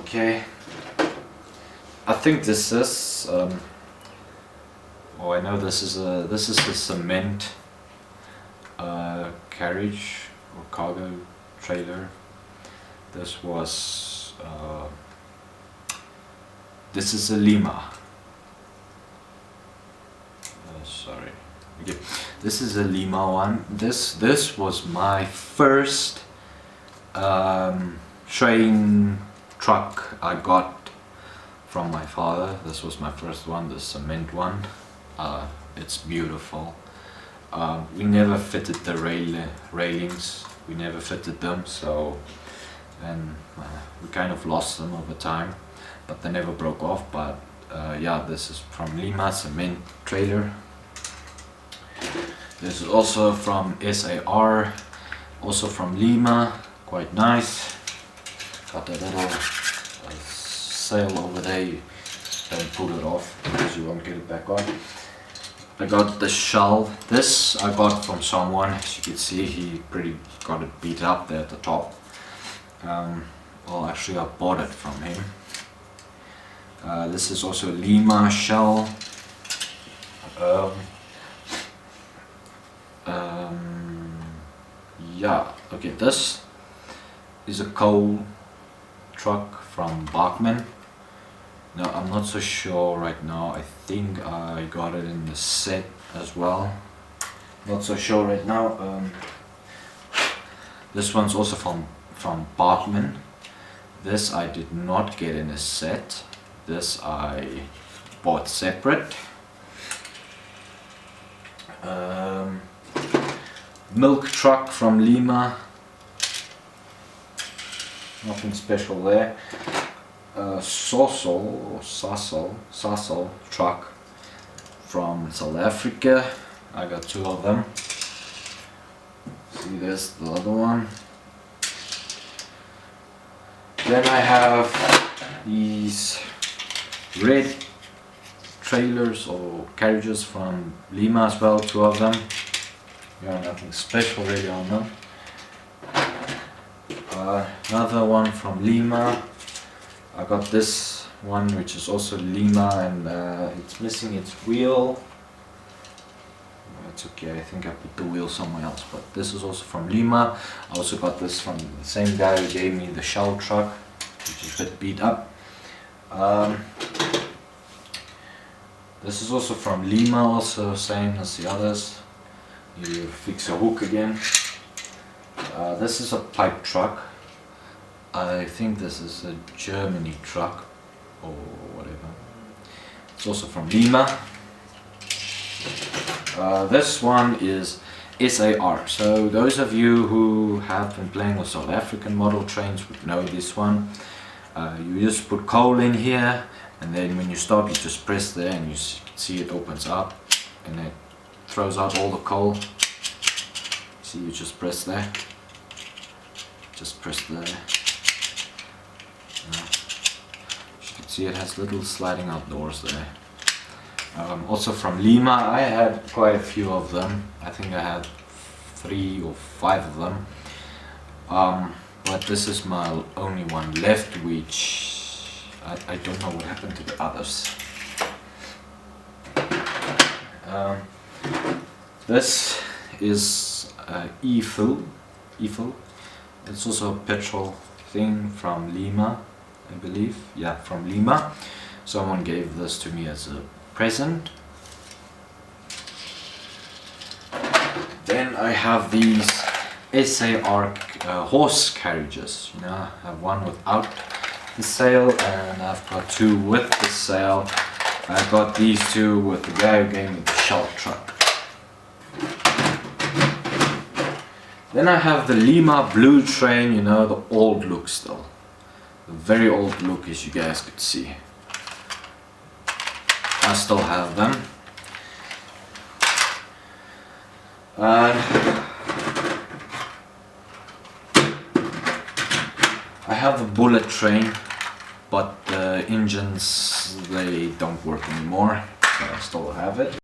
Okay, I think this is I know this is the cement carriage or cargo trailer. This was this is a Lima. Sorry. Okay. This is a Lima one. This was my first train truck I got from my father. This was my first one, the cement one. It's beautiful. We never fitted the railings. We never fitted them, so and we kind of lost them over time, but they never broke off. But yeah, this is from Lima cement trailer. This is also from SAR, also from Lima, quite nice. Got a little sail over there, don't pull it off because you won't get it back on. I got the shell. This I got from someone. As you can see, he pretty got it beat up there at the top. Well, actually I bought it from him. This is also a Lima shell. Yeah, okay, this is a coal truck from Bachmann. Now I'm not so sure right now. I think I got it in the set as well. Not so sure right now. This one's also from Bachmann. This I did not get in a set. This I bought separate. Milk truck from Lima. Nothing special there. Sasol truck from South Africa. I got two of them. See, there's the other one. Then I have these red trailers or carriages from Lima as well, two of them. Yeah, nothing special really on them. Another one from Lima. I got this one which is also Lima, and it's missing its wheel. It's okay, I think I put the wheel somewhere else, but this is also from Lima. I also got this from the same guy who gave me the shell truck, which is a bit beat up. This is also from Lima, also same as the others. You fix a hook again. This is a pipe truck. I think this is a Germany truck or whatever. It's also from Lima. This one is SAR. So those of you who have been playing with South African model trains would know this one. You just put coal in here, and then when you stop you just press there, and you see it opens up and it throws out all the coal. See, you just press there. Just press there. As you can see, it has little sliding out doors there. Also from Lima, I had quite a few of them. I think I had 3 or 5 of them. But this is my only one left, which I don't know what happened to the others. This is e-fuel. It's also a petrol thing from Lima, I believe. Yeah, from Lima. Someone gave this to me as a present. Then I have these SAR horse carriages. You know, I have one without the sail, and I've got 2 with the sail. I got these 2 with the guy who gave me the shell truck. Then I have the Lima blue train, you know, the old look still. The very old look, as you guys could see. I still have them. I have the bullet train, but the engines, they don't work anymore, so I still have it.